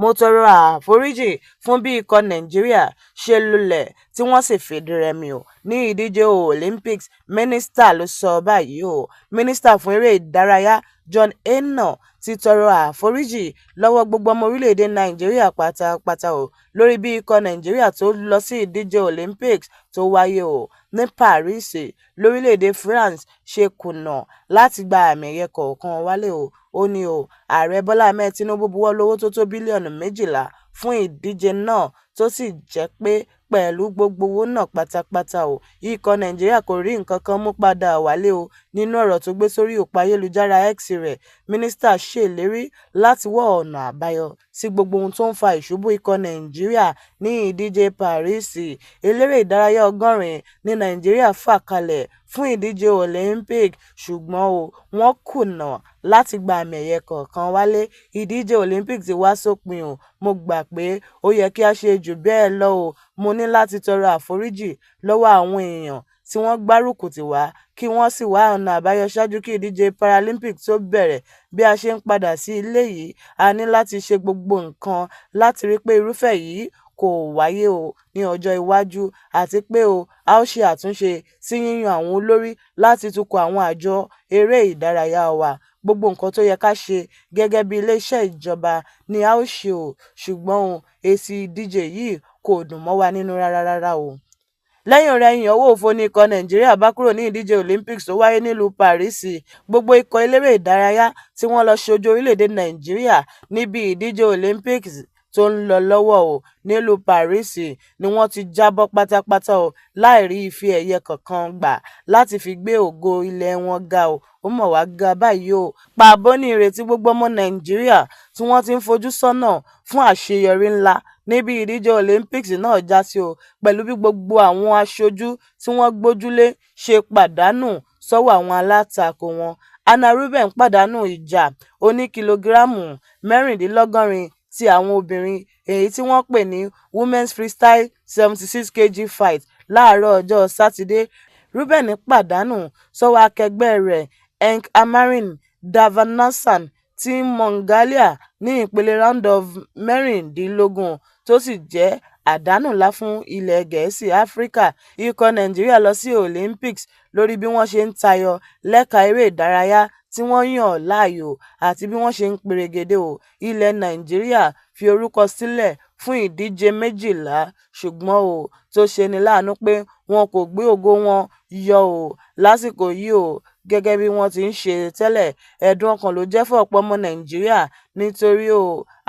mo tọrọ àforíjì fún bí ikọ̀ Nàìjíríà ṣe lulẹ̀ tí wọ́n sì fìdírẹmi ní ìdíje Olympics, mínísítà ló sọ báyìí. Mínísítà fún eré ìdárayá John Ennon ti tọrọ àforíjì lọ́wọ́ gbogbo ọmọ orílẹ̀-èdè Nàìjíríà pátápátá lórí bí ikọ̀ Nàìjíríà tó lọ sí ìdíje Olympics tó wáyé ní Paris lórílẹ̀-èdè France ṣe kùnà láti gba àmì ẹ̀yẹ kọ̀ọ̀kan wálé. Ó ní Ààrẹ Bọ́lá Ahmed Tinubu buwọ́lu owó tó tó bílíọ̀nù 12 fún ìdíje náà tó sì jẹ́ pé pẹ̀lú gbogbo owó náà pátápátá ikọ̀ Nàìjíríà kò rí nǹkan kan mú padà wálé. Nínú ọ̀rọ̀ tó gbé sórí òpó ayélujára X rẹ̀, mínísítà ṣèlérí láti wá ọ̀nà àbáyọ sí gbogbo ohun tó ń fa ìṣubú ikọ̀ Nàìjíríà ní ìdíje Paris. Eléré ìdárayá 100 ní Nàìjíríà fà kalẹ̀ fún ìdíje Olympic ṣùgbọ́n wọ́n kùnà láti gba àmì ẹ̀yẹ kọ̀ọ̀kan wálé. Ìdíje Olympic ti wá sópin. Mo gbà pé ó yẹ kí a ṣe jù bẹ́ẹ̀ lọ. Mo ní láti tọrọ àforíjì lọ́wọ́ àwọn èèyàn tí wọ́n gbárùkù tì wá kí wọ́n sì wá ọ̀nà àbáyọ ṣáájú kí ìdíje Paralympic tó bẹ̀rẹ̀. Bí a ṣe ń padà sí ilé yìí, a ní láti ṣe gbogbo nǹkan láti rí pé irúfẹ́ yìí kò wáyé ní ọjọ́ iwájú àti pé a ó ṣe àtúnṣe sí yíyan àwọn olórí láti tukọ̀ àwọn àjọ eré ìdárayá wa. Gbogbo nǹkan tó yẹ ká ṣe gẹ́gẹ́ bí ilé-iṣẹ́ ìjọba ni a ó ṣe ṣùgbọ́n èsì ìdíje yìí kò dùn mọ́ wa nínú rárá. Lẹ́yìn-ò-rẹyìn ọwọ́ òfo ni ikọ̀ Nàìjíríà bá kúrò ní ìdíje Olympics tó wáyé nílùú Paris. Gbogbo ikọ̀ eléré ìdárayá tí wọ́n lọ ṣojú orílẹ̀-èdè Nàìjíríà níbi ìdíje Olympics tó ń lọ lọ́wọ́ nílùú Paris ni wọ́n ti jábọ́ pátápátá láì rí ife ẹ̀yẹ kankan gbà láti fi gbé ògo ilẹ̀ wọn ga. Ó mọ̀ wá ga báyìí. Pàbó ní ìrètí gbogbo ọmọ Nàìjíríà tí wọ́n ti ń fojú sọ́nà fún àṣeyọrí ńlá níbi ìdíje Olympics náà já sí pẹ̀lú bí gbogbo àwọn aṣojú tí wọ́n gbójúlé ṣe pàdánù sọ́wọ́ àwọn alátakò wọn. Anna Rubin pàdánù ìjà oní kìlógíráàmù 76 ti àwọn obìnrin èyí tí wọ́n pè ní Women's Freestyle 76kg Fight láàárọ̀ ọjọ́ Sátidé. Rubin pàdánù sọ́wọ́ akẹgbẹ́ rẹ̀ Henk Amarin Davanasan ti Mongolia ní ìpele round of 16 tó sì jẹ́ àdánù ńlá fún ilẹ̀ Gẹ̀ẹ́sì Áfíríkà. Ikọ̀ Nàìjíríà lọ sí Olympics lórí bí wọ́n ṣe ń tayọ lẹ́ka eré ìdárayá tí wọ́n yàn láàyò àti bí wọ́n ṣe ń perégedé. Ilẹ̀ Nàìjíríà fi orúkọ sílẹ̀ fún ìdíje 12 ṣùgbọ́n tó ṣeni láàánú pé wọn kò gbé ògo wọn yọ lásìkò yìí gẹ́gẹ́ bí wọ́n ti ń ṣe tẹ́lẹ̀. Ẹ̀dùn ọkàn ló jẹ́ fún ọ̀pọ̀ ọmọ Nàìjíríà nítorí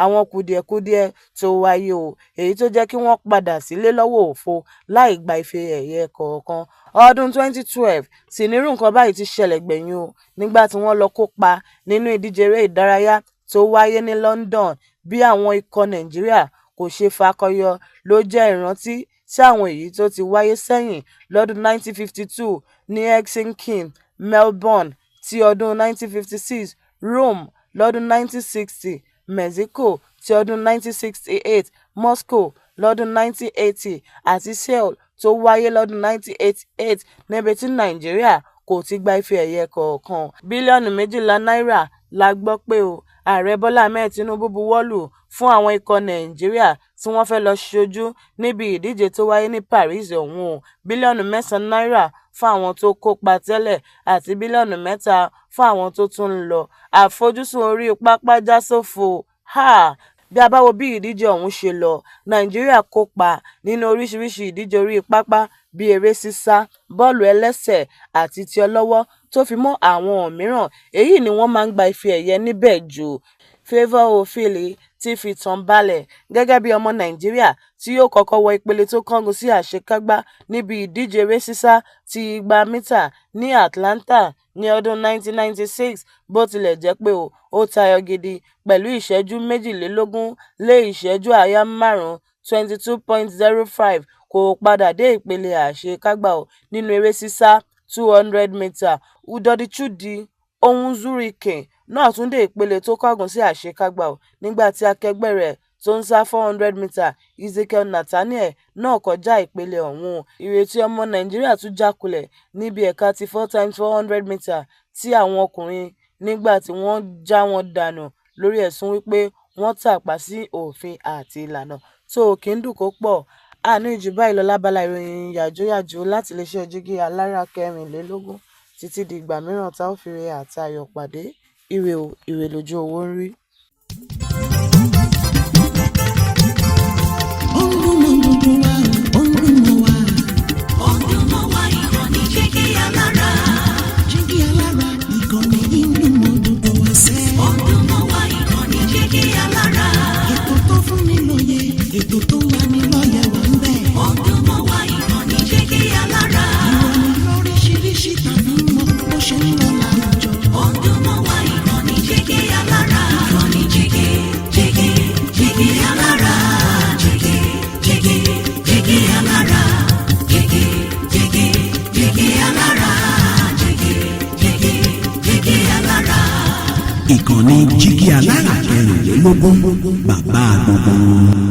àwọn kùdìẹ̀kudiẹ tó wáyé èyí tó jẹ́ kí wọ́n padà sílé lọ́wọ́ òfo láì gba ife ẹ̀yẹ kọ̀ọ̀kan. Ọdún 2012 sì nírú nǹkan báyìí ti ṣẹlẹ̀ gbẹ̀yìn nígbà tí wọ́n lọ kópa nínú ìdíje eré ìdárayá tó wáyé ní London. Bí àwọn ikọ̀ Nàìjíríà kò ṣe fakọyọ ló jẹ́ ìrántí sí àwọn èyí tó ti wáyé sẹ́yìn lọ́dún 1952 ní Helsinki, Melbourne ti ọdún 1956, Rome lọ́dún 1960, Mexico ti ọdún 1968, Moscow lọ́dún 1980 àti Seoul tó wáyé lọ́dún 1988 níbi tí Nàìjíríà kò ti gba ife ẹ̀yẹ kọ̀ọ̀kan. Bílíọ̀nù 12 náírà la gbọ́ pé Ààrẹ Bọ́lá Ahmed Tinubu buwọ́lù fún àwọn ikọ̀ Nàìjíríà tí wọ́n fẹ́ lọ ṣojú níbi ìdíje tó wáyé ní Paris ọ̀hún. Bílíọ̀nù 9 náírà fún àwọn tó kópa tẹ́lẹ̀ àti bílíọ̀nù 3 fún àwọn tó tún ń lọ. Àfojúsùn orí pápá já sófo. Bí a bá wo bí ìdíje ọ̀hún ṣe lọ, Nàìjíríà kópa nínú oríṣiríṣi ìdíje orí pápá bíi eré sísá, bọ́ọ̀lù ẹlẹ́sẹ̀ àti ti ọlọ́wọ́ tó fi mọ́ àwọn mìíràn. Èyí ni wọ́n máa ń gba ife ẹ̀yẹ níbẹ̀ jù. Favour Ofili ti fìtàn balẹ̀ gẹ́gẹ́ bí ọmọ Nàìjíríà tí yóò kọ́kọ́ wọ ìpele tó kángun sí àṣekágbá níbi ìdíje eré sísá ti 200 mítà ní Atlanta ní ọdún 1996 bó tilẹ̀ jẹ́ pé ó tayọ gidi pẹ̀lú ìṣẹ́jú 22 lé ìṣẹ́jú àáyá 5 22.05 kò padà dé ìpele àṣekágbá nínú eré sísá 200 mítà. Udodichudi Onwuzurike náà tún dé ìpele tó kángun sí àṣekágbá nígbà tí akẹgbẹ́ rẹ̀ tó ń sá 400 mítà Ezekiel Nathaniel náà kọjá ìpele ọ̀hún. Ìrètí ọmọ Nàìjíríà tún jákulẹ̀ níbi ẹ̀ka ti 4x400 mítà tí àwọn ọkùnrin nígbà tí wọ́n já wọn dànù lórí ẹ̀sùn wípé wọ́n tàpá sí òfin àti ìlànà tó kì í dùn kó pọ̀. Àní jù báyìí lọ lábala ìròyìn yàjóyàjó láti iléeṣẹ́ Jígí Alára 24. Títí di ìgbà mìíràn tá ó fi ire àti ayọ̀ pàdé. Ire o, ire lójú owó ń rí. Ìkànnì Jígí Alára 24, bàbá gbogbo.